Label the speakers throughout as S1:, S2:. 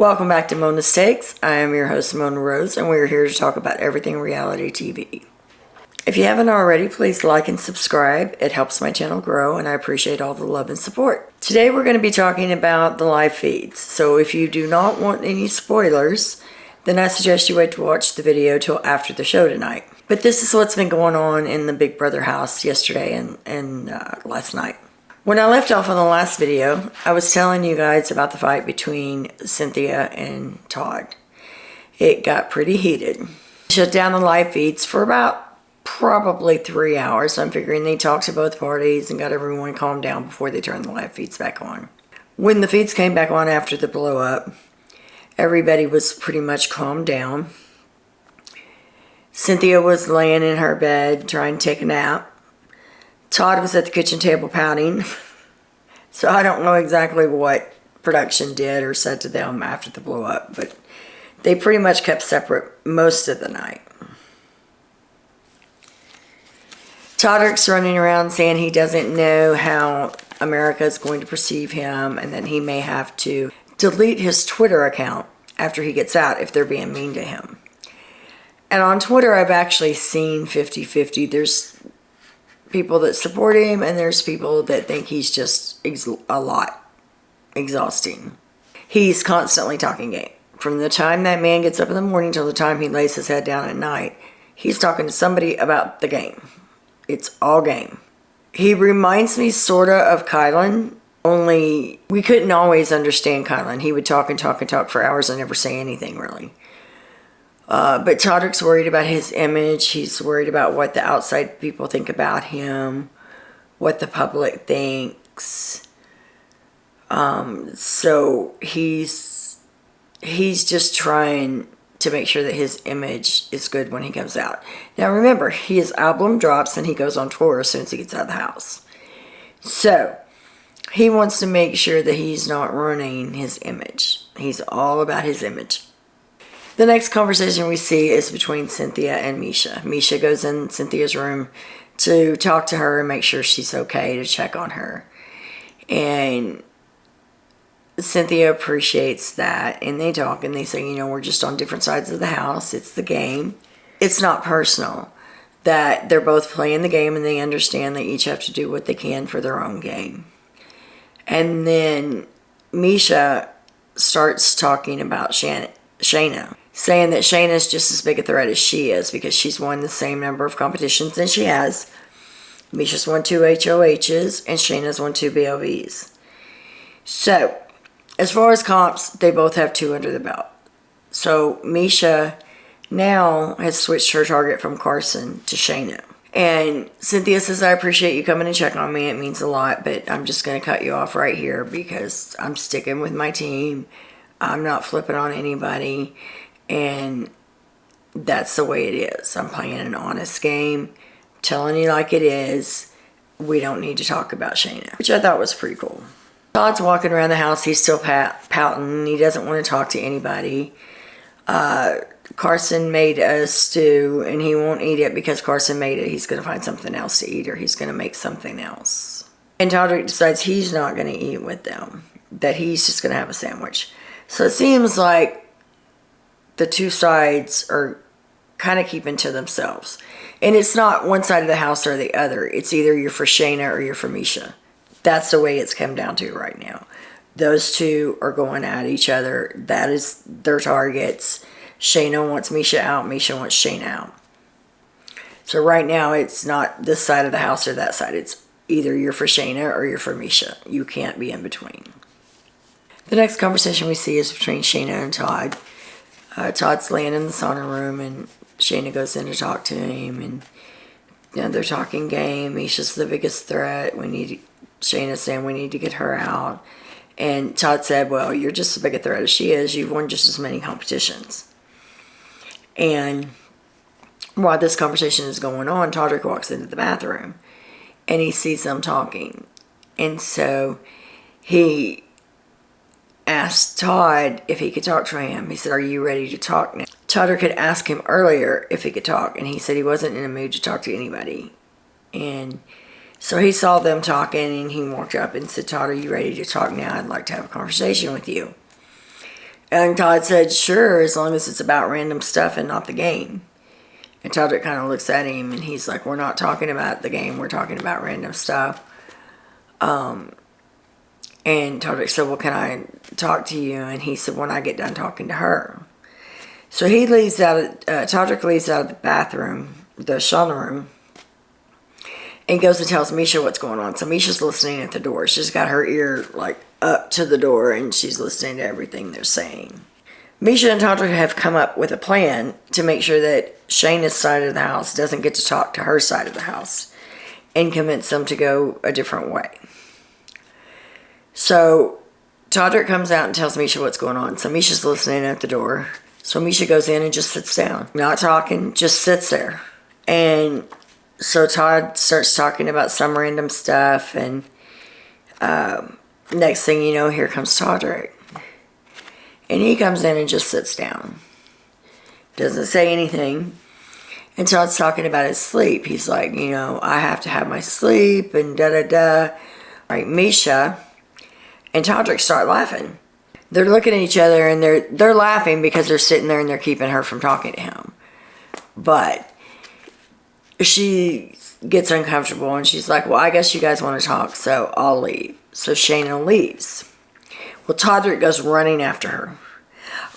S1: Welcome back to Mona's Takes. I am your host, Mona Rose, and we're here to talk about everything reality TV. If you haven't already, please like and subscribe. It helps my channel grow, and I appreciate all the love and support. Today we're going to be talking about the live feeds. So if you do not want any spoilers, then I suggest you wait to watch the video till after the show tonight. But this is what's been going on in the Big Brother house yesterday and last night. When I left off on the last video, I was telling you guys about the fight between Cynthia and Todd. It got pretty heated. Shut down the live feeds for about probably 3 hours. I'm figuring they talked to both parties and got everyone calmed down before they turned the live feeds back on. When the feeds came back on after the blow up, everybody was pretty much calmed down. Cynthia was laying in her bed trying to take a nap. Todd was at the kitchen table pouting. So I don't know exactly what production did or said to them after the blow up, but they pretty much kept separate most of the night. Todrick's running around saying he doesn't know how America is going to perceive him and that he may have to delete his Twitter account after he gets out if they're being mean to him. And on Twitter, I've actually seen 50-50. There's people that support him, and there's people that think he's just a lot exhausting. He's constantly talking game. From the time that man gets up in the morning till the time he lays his head down at night, he's talking to somebody about the game. It's all game. He reminds me sorta of Kylan, only we couldn't always understand Kylan. He would talk and talk and talk for hours and never say anything really. But Todrick's worried about his image. He's worried about what the outside people think about him, what the public thinks. So he's just trying to make sure that his image is good when he comes out. Now remember, his album drops and he goes on tour as soon as he gets out of the house. So he wants to make sure that he's not ruining his image. He's all about his image. The next conversation we see is between Cynthia and Meisha. Meisha goes in Cynthia's room to talk to her and make sure she's okay, to check on her. And Cynthia appreciates that, and they talk and they say, you know, we're just on different sides of the house. It's the game. It's not personal. That they're both playing the game and they understand they each have to do what they can for their own game. And then Meisha starts talking about Shanna, saying that Shanna's just as big a threat as she is because she's won the same number of competitions as she has. Meisha's won 2 HOHs and Shanna's won 2 BOVs. So, as far as comps, they both have 2 under the belt. So, Meisha now has switched her target from Carson to Shanna. And Cynthia says, I appreciate you coming and checking on me. It means a lot, but I'm just going to cut you off right here because I'm sticking with my team. I'm not flipping on anybody. And that's the way it is. I'm playing an honest game, telling you like it is. We don't need to talk about Shanna, which I thought was pretty cool. Todd's walking around the house. He's still pouting. He doesn't want to talk to anybody. Carson made a stew, and he won't eat it because Carson made it. He's going to find something else to eat, or he's going to make something else. And Todrick decides he's not going to eat with them, that he's just going to have a sandwich. So it seems like the two sides are kind of keeping to themselves. And it's not one side of the house or the other. It's either you're for Shanna or you're for Meisha. That's the way it's come down to right now. Those two are going at each other. That is their targets. Shanna wants Meisha out. Meisha wants Shanna out. So right now it's not this side of the house or that side. It's either you're for Shanna or you're for Meisha. You can't be in between. The next conversation we see is between Shanna and Todd. Todd's laying in the sauna room and Shanna goes in to talk to him, and you know, they're talking game. Meisha's the biggest threat. Shanna's saying we need to get her out. And Todd said, well, you're just as big a threat as she is. You've won just as many competitions. And while this conversation is going on, Todrick walks into the bathroom and he sees them talking. And so he asked Todd if he could talk to him. He said, are you ready to talk now? Todrick had asked him earlier if he could talk, and he said he wasn't in a mood to talk to anybody. And so he saw them talking, and he walked up and said, Todd, are you ready to talk now? I'd like to have a conversation with you. And Todd said, sure, as long as it's about random stuff and not the game. And Todd kind of looks at him and he's like, we're not talking about the game, we're talking about random stuff. And Todd said, well, can I talk to you? And he said, when I get done talking to her. So he leaves out, Todrick leaves out of the bathroom, the Shanna room, and goes and tells Meisha what's going on. So Misha's listening at the door. She's got her ear like up to the door and she's listening to everything they're saying. Meisha and Todrick have come up with a plan to make sure that Shayna's side of the house doesn't get to talk to her side of the house and convince them to go a different way. So Todrick comes out and tells Meisha what's going on. So Misha's listening at the door. So Meisha goes in and just sits down. Not talking, just sits there. And so Todd starts talking about some random stuff. And next thing you know, here comes Todrick. And he comes in and just sits down. Doesn't say anything. And Todd's talking about his sleep. He's like, I have to have my sleep and da-da-da. Right, Meisha and Todrick start laughing. They're looking at each other and they're laughing because they're sitting there and they're keeping her from talking to him. But she gets uncomfortable and she's like, well, I guess you guys want to talk, so I'll leave. So Shayna leaves. Well, Todrick goes running after her.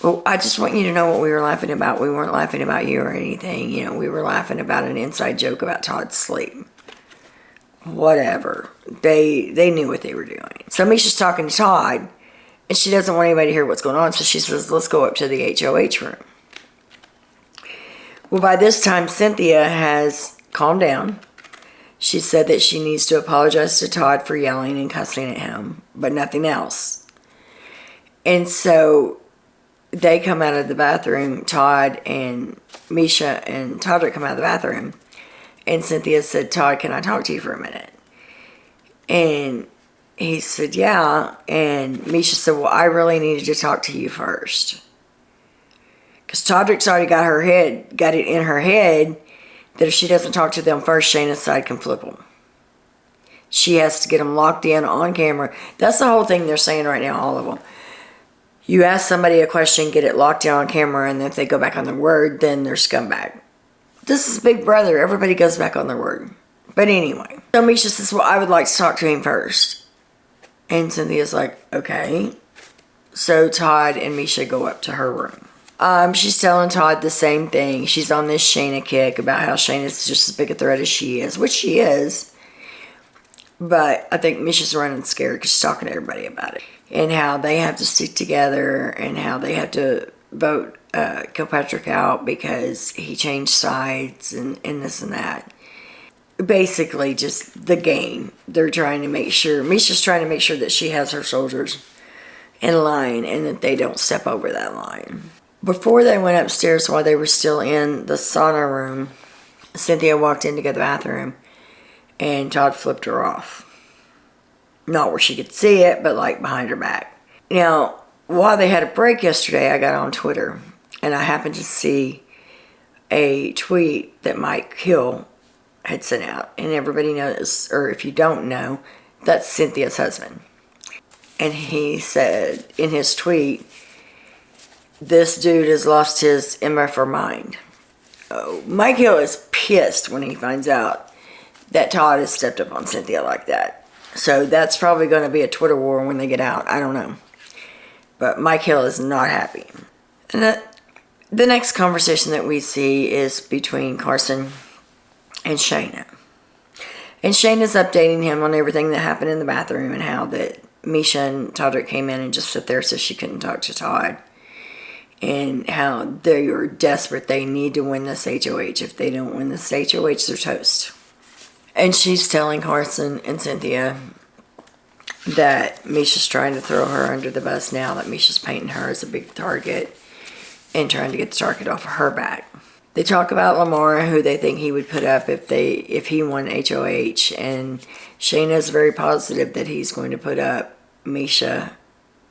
S1: Well, I just want you to know what we were laughing about. We weren't laughing about you or anything. We were laughing about an inside joke about Todd's sleep. Whatever. They knew what they were doing. So Misha's talking to Todd, and she doesn't want anybody to hear what's going on, so she says, let's go up to the HOH room. Well, by this time, Cynthia has calmed down. She said that she needs to apologize to Todd for yelling and cussing at him, but nothing else. And so they come out of the bathroom, Todd and Meisha and Todrick come out of the bathroom. And Cynthia said, Todd, can I talk to you for a minute? And he said, yeah. And Meisha said, well, I really needed to talk to you first. Because Todrick's already got it in her head that if she doesn't talk to them first, Shayna's side can flip them. She has to get them locked in on camera. That's the whole thing they're saying right now, all of them. You ask somebody a question, get it locked in on camera, and if they go back on their word, then they're scumbag. This is Big Brother. Everybody goes back on their word. But anyway. So Meisha says, well, I would like to talk to him first. And Cynthia's like, okay. So Todd and Meisha go up to her room. She's telling Todd the same thing. She's on this Shanna kick about how Shayna's just as big a threat as she is, which she is. But I think Meisha's running scared because she's talking to everybody about it. And how they have to stick together and how they have to vote Kilpatrick out because he changed sides and this and that. Basically just the game. They're trying to make sure, Misha's trying to make sure that she has her soldiers in line and that they don't step over that line. Before they went upstairs, while they were still in the sauna room, Cynthia walked into the bathroom and Todd flipped her off. Not where she could see it, but like behind her back. Now, while they had a break yesterday, I got on Twitter and I happened to see a tweet that Mike Hill had sent out. And everybody knows, or if you don't know, that's Cynthia's husband. And he said in his tweet, this dude has lost his MFR mind. Oh, Mike Hill is pissed when he finds out that Todd has stepped up on Cynthia like that. So that's probably going to be a Twitter war when they get out. I don't know. But Mike Hill is not happy. And the next conversation that we see is between Carson and Shanna. And Shayna's updating him on everything that happened in the bathroom and how that Meisha and Todrick came in and just sit there so she couldn't talk to Todd. And how they are desperate. They need to win this HOH. If they don't win this HOH, they're toast. And she's telling Carson and Cynthia that Meisha's trying to throw her under the bus now, that Meisha's painting her as a big target and trying to get the target off of her back. They talk about Lamar, who they think he would put up if he won HOH, and Shayna's very positive that he's going to put up Meisha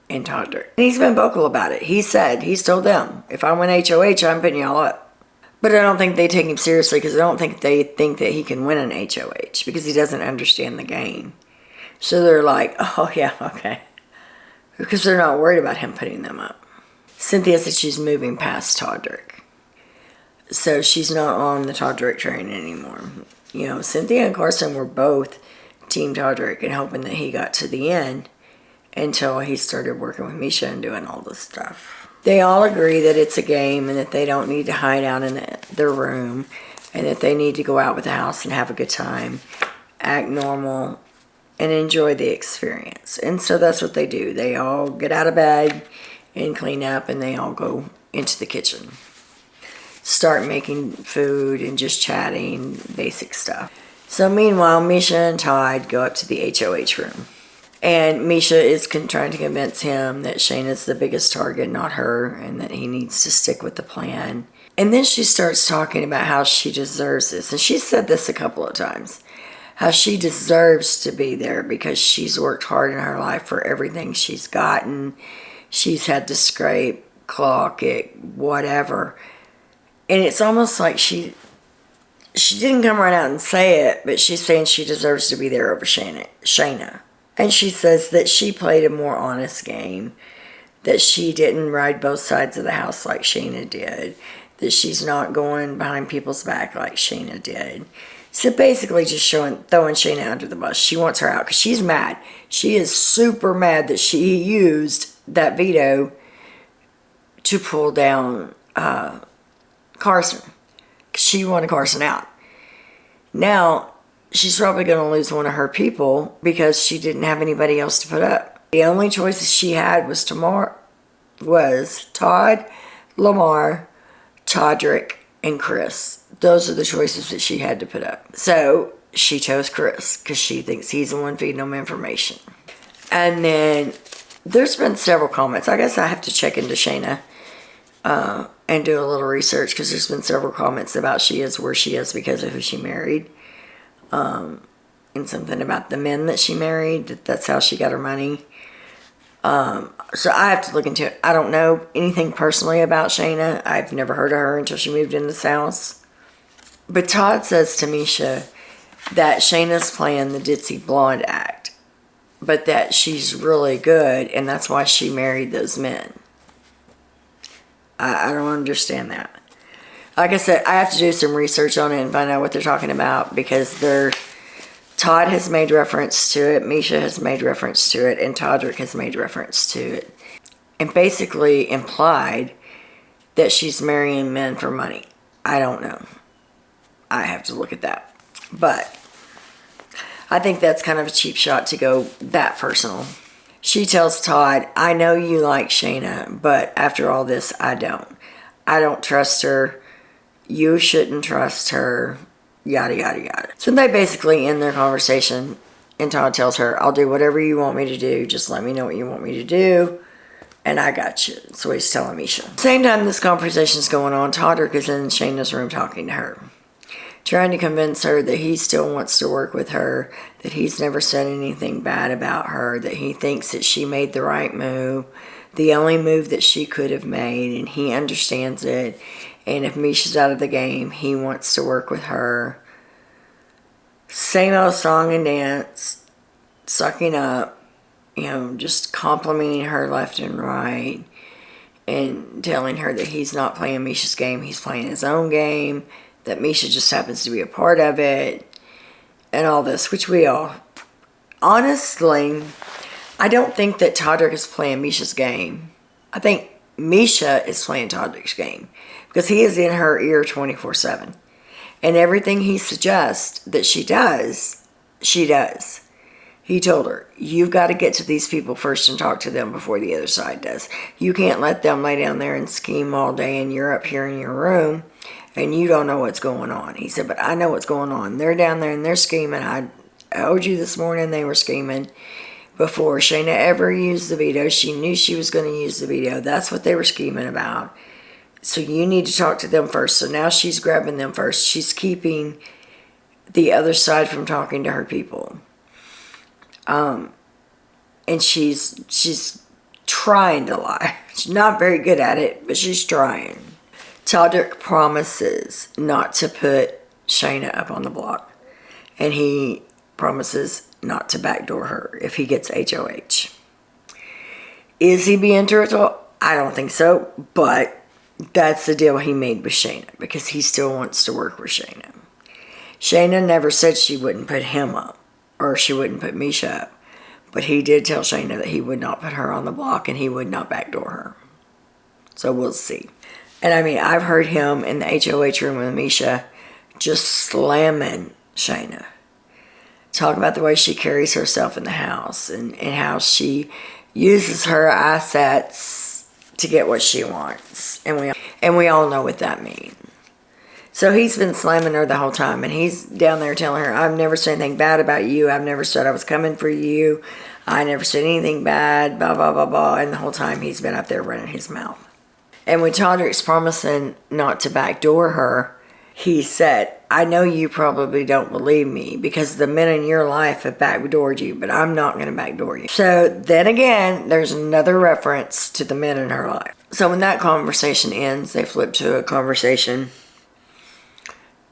S1: and Todrick. And he's been vocal about it. He's told them, if I win HOH, I'm putting y'all up. But I don't think they take him seriously because I don't think they think that he can win an HOH because he doesn't understand the game. So they're like, oh yeah, okay. Because they're not worried about him putting them up. Cynthia said she's moving past Todrick. So she's not on the Todrick train anymore. You know, Cynthia and Carson were both Team Todrick and hoping that he got to the end until he started working with Meisha and doing all this stuff. They all agree that it's a game and that they don't need to hide out in their room and that they need to go out with the house and have a good time, act normal, and enjoy the experience. And so that's what they do. They all get out of bed and clean up, and they all go into the kitchen. Start making food and just chatting, basic stuff. So meanwhile, Meisha and Todd go up to the HOH room. And Meisha is trying to convince him that Shanna's the biggest target, not her, and that he needs to stick with the plan. And then she starts talking about how she deserves this. And she's said this a couple of times. How she deserves to be there because she's worked hard in her life for everything she's gotten. She's had to scrape, claw, kick, whatever. And it's almost like she didn't come right out and say it, but she's saying she deserves to be there over Shanna. And she says that she played a more honest game, that she didn't ride both sides of the house like Shanna did, that she's not going behind people's back like Shanna did. So basically just throwing Shanna under the bus. She wants her out because she's mad. She is super mad that she used that veto to pull down Carson. She wanted Carson out. Now, she's probably going to lose one of her people because she didn't have anybody else to put up. The only choices she had was Todd, Lamar, Todrick, and Chris. Those are the choices that she had to put up. So she chose Chris because she thinks he's the one feeding them information. And then there's been several comments. I guess I have to check into Shanna and do a little research because there's been several comments about she is where she is because of who she married. And something about the men that she married, that's how she got her money. So I have to look into it. I don't know anything personally about Shanna. I've never heard of her until she moved in this house. But Todd says to Meisha that Shanna's playing the ditzy blonde act, but that she's really good, and that's why she married those men. I don't understand that. Like I said, I have to do some research on it and find out what they're talking about because Todd has made reference to it, Meisha has made reference to it, and Todrick has made reference to it. And basically implied that she's marrying men for money. I don't know. I have to look at that. But I think that's kind of a cheap shot to go that personal. She tells Todd, I know you like Shanna, but after all this, I don't. I don't trust her. You shouldn't trust her. Yada, yada, yada. So they basically end their conversation, and Todd tells her, I'll do whatever you want me to do. Just let me know what you want me to do, and I got you. That's what he's telling Meisha. Same time this conversation's going on, Todrick is in Shanna's room talking to her, trying to convince her that he still wants to work with her, that he's never said anything bad about her, that he thinks that she made the right move, the only move that she could have made, and he understands it. And if Meisha's out of the game, he wants to work with her. Same old song and dance, sucking up, just complimenting her left and right, and telling her that he's not playing Meisha's game, he's playing his own game, that Meisha just happens to be a part of it, and all this, which we all... Honestly, I don't think that Todrick is playing Meisha's game. I think Meisha is playing Todrick's game because he is in her ear 24/7. And everything he suggests that she does, she does. He told her, you've got to get to these people first and talk to them before the other side does. You can't let them lay down there and scheme all day and you're up here in your room and you don't know what's going on. He said, but I know what's going on. They're down there and they're scheming. I told you this morning they were scheming. Before Shanna ever used the veto, she knew she was going to use the veto. That's what they were scheming about. So you need to talk to them first. So now she's grabbing them first. She's keeping the other side from talking to her people. And she's trying to lie. She's not very good at it, but she's trying. Todrick promises not to put Shanna up on the block. And he promises not to backdoor her if he gets HOH. Is he being truthful? I don't think so, but that's the deal he made with Shanna because he still wants to work with Shanna. Shanna never said she wouldn't put him up or she wouldn't put Meisha up, but he did tell Shanna that he would not put her on the block and he would not backdoor her. So we'll see. And I mean, I've heard him in the HOH room with Meisha just slamming Shanna. Talk about the way she carries herself in the house and how she uses her assets to get what she wants. And we all know what that means. So he's been slamming her the whole time, and he's down there telling her, I've never said anything bad about you. I've never said I was coming for you. I never said anything bad, blah, blah, blah, blah. And the whole time he's been up there running his mouth. And when Todrick's promising not to backdoor her, he said, I know you probably don't believe me because the men in your life have backdoored you, but I'm not going to backdoor you. So then again, there's another reference to the men in her life. So when that conversation ends, they flip to a conversation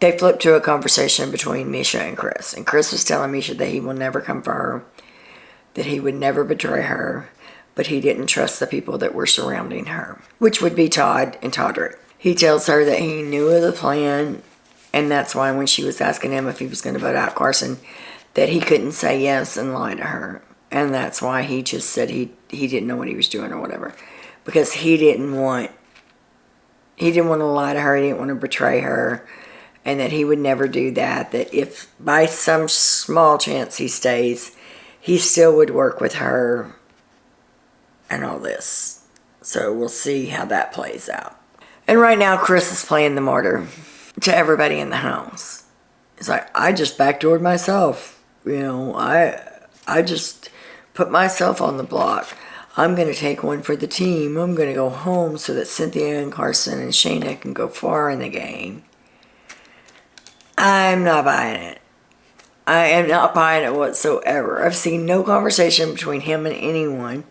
S1: between Meisha and Chris. And Chris was telling Meisha that he will never come for her, that he would never betray her, but he didn't trust the people that were surrounding her, which would be Todd and Todrick. He tells her that he knew of the plan, and that's why when she was asking him if he was going to vote out Carson, that he couldn't say yes and lie to her. And that's why he just said he didn't know what he was doing or whatever. Because he didn't want to lie to her, he didn't want to betray her, and that he would never do that. That if by some small chance he stays, he still would work with her and all this. So we'll see how that plays out. And right now, Chris is playing the martyr to everybody in the house. He's like, I just backdoored myself. You know, I just put myself on the block. I'm going to take one for the team. I'm going to go home so that Cynthia and Carson and Shanna can go far in the game. I'm not buying it. I am not buying it whatsoever. I've seen no conversation between him and anyone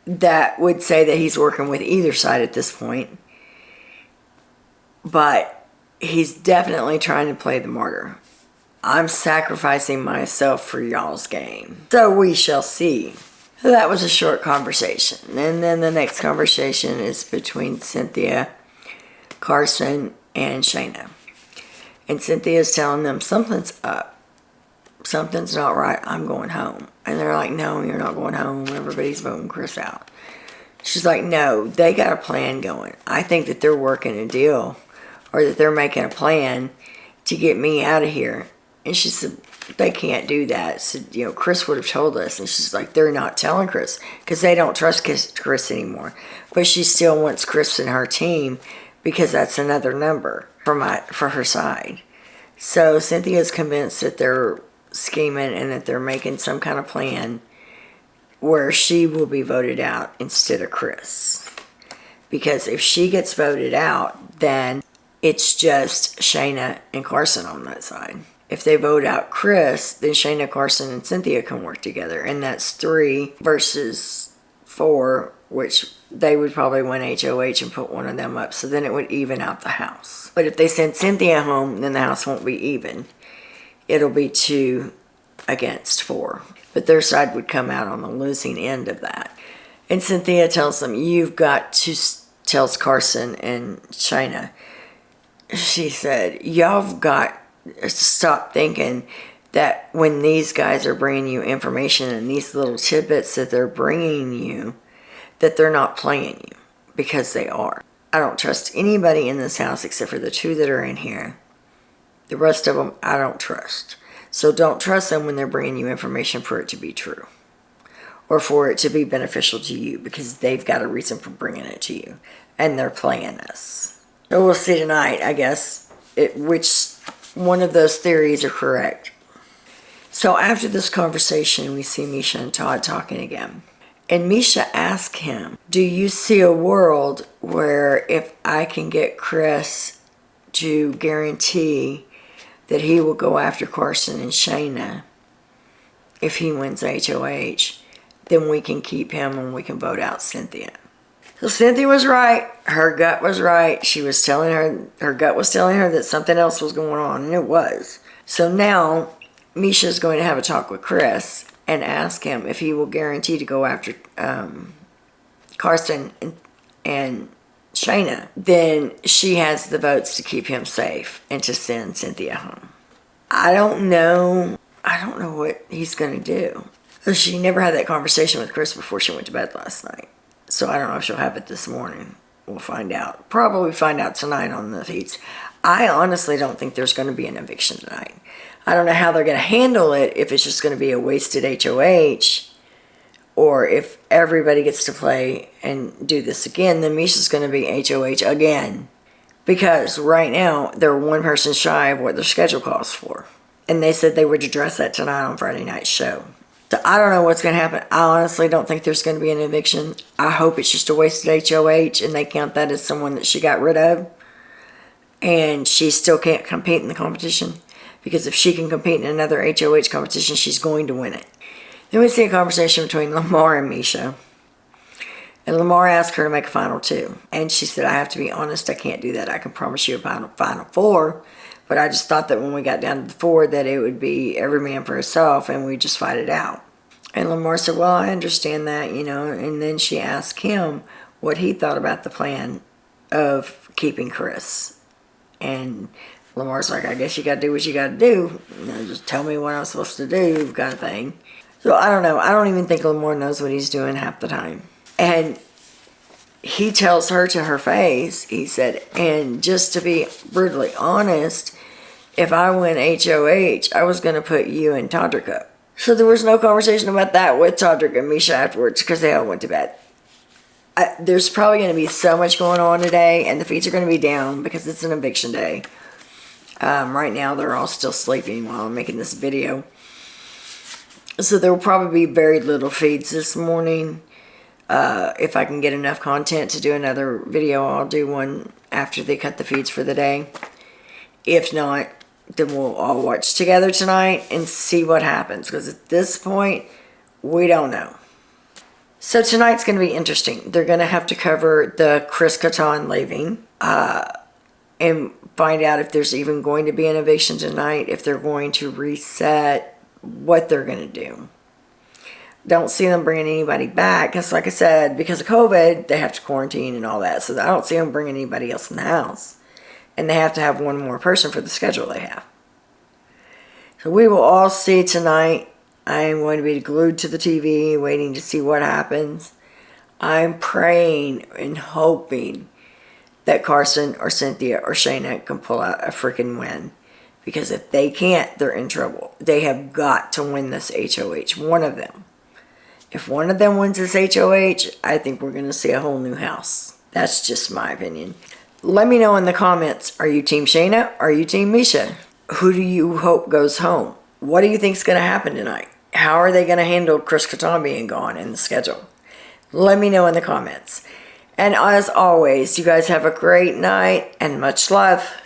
S1: that would say that he's working with either side at this point. But he's definitely trying to play the martyr. I'm sacrificing myself for y'all's game. So we shall see. That was a short conversation. And then the next conversation is between Cynthia, Carson, and Shanna. And Cynthia's telling them something's up. Something's not right. I'm going home. And they're like, no, you're not going home. Everybody's voting Chris out. She's like, no, they got a plan going. I think that they're working a deal or that they're making a plan to get me out of here. And she said, they can't do that. So, you know, Chris would have told us. And she's like, they're not telling Chris because they don't trust Chris anymore. But she still wants Chris in her team because that's another number for her side. So Cynthia's convinced that they're scheming and that they're making some kind of plan where she will be voted out instead of Chris. Because if she gets voted out, then it's just Shanna and Carson on that side. If they vote out Chris, then Shanna, Carson, and Cynthia can work together. And that's 3 versus 4, which they would probably win HOH and put one of them up. So then it would even out the house. But if they send Cynthia home, then the house won't be even. It'll be 2 against 4. But their side would come out on the losing end of that. And Cynthia tells them, you've got to, tells Carson and Shanna, she said, y'all got to stop thinking that when these guys are bringing you information and these little tidbits that they're bringing you, that they're not playing you, because they are. I don't trust anybody in this house except for the 2 that are in here. The rest of them, I don't trust. So don't trust them when they're bringing you information for it to be true or for it to be beneficial to you, because they've got a reason for bringing it to you and they're playing us. So we'll see tonight, I guess, which one of those theories are correct. So after this conversation, we see Meisha and Todd talking again. And Meisha asked him, do you see a world where if I can get Chris to guarantee that he will go after Carson and Shanna if he wins HOH, then we can keep him and we can vote out Cynthia. So Cynthia was right. Her gut was right. She was telling her gut was telling her that something else was going on, and it was. So now Meisha's going to have a talk with Chris and ask him if he will guarantee to go after Carson and Shanna, then she has the votes to keep him safe and to send Cynthia home. I don't know what he's going to do. She never had that conversation with Chris before she went to bed last night. So I don't know if she'll have it this morning. We'll find out. Probably find out tonight on the feeds. I honestly don't think there's going to be an eviction tonight. I don't know how they're going to handle it, if it's just going to be a wasted HOH, or if everybody gets to play and do this again, then Meisha's going to be HOH again. Because right now, they're one person shy of what their schedule calls for. And they said they would address that tonight on Friday night's show. So I don't know what's going to happen. I honestly don't think there's going to be an eviction. I hope it's just a wasted HOH and they count that as someone that she got rid of. And she still can't compete in the competition. Because if she can compete in another HOH competition, she's going to win it. Then we see a conversation between Lamar and Meisha. And Lamar asked her to make a final 2. And she said, I have to be honest, I can't do that. I can promise you a final 4. But I just thought that when we got down to the 4, that it would be every man for himself and we'd just fight it out. And Lamar said, well, I understand that, And then she asked him what he thought about the plan of keeping Chris. And Lamar's like, I guess you got to do what you got to do. Just tell me what I'm supposed to do, kind of thing. So I don't know. I don't even think Lamar knows what he's doing half the time. And he tells her to her face, he said, and just to be brutally honest, if I win HOH, I was going to put you and Todrick up. So there was no conversation about that with Todrick and Meisha afterwards because they all went to bed. There's probably going to be so much going on today, and the feeds are going to be down because it's an eviction day. Right now, they're all still sleeping while I'm making this video. So there will probably be very little feeds this morning. If I can get enough content to do another video, I'll do one after they cut the feeds for the day. If not, then we'll all watch together tonight and see what happens. Because at this point, we don't know. So tonight's going to be interesting. They're going to have to cover the Chris Kattan leaving. And find out if there's even going to be an eviction tonight. If they're going to reset, what they're going to do. Don't see them bringing anybody back. Because like I said, because of COVID, they have to quarantine and all that. So I don't see them bringing anybody else in the house. And they have to have one more person for the schedule they have. So we will all see tonight. I am going to be glued to the TV, waiting to see what happens. I'm praying and hoping that Carson or Cynthia or Shanna can pull out a freaking win. Because if they can't, they're in trouble. They have got to win this HOH. One of them. If one of them wins this HOH, I think we're going to see a whole new house. That's just my opinion. Let me know in the comments, are you Team Shanna or are you Team Meisha? Who do you hope goes home? What do you think is going to happen tonight? How are they going to handle Chris Kattan being gone in the schedule? Let me know in the comments. And as always, you guys have a great night and much love.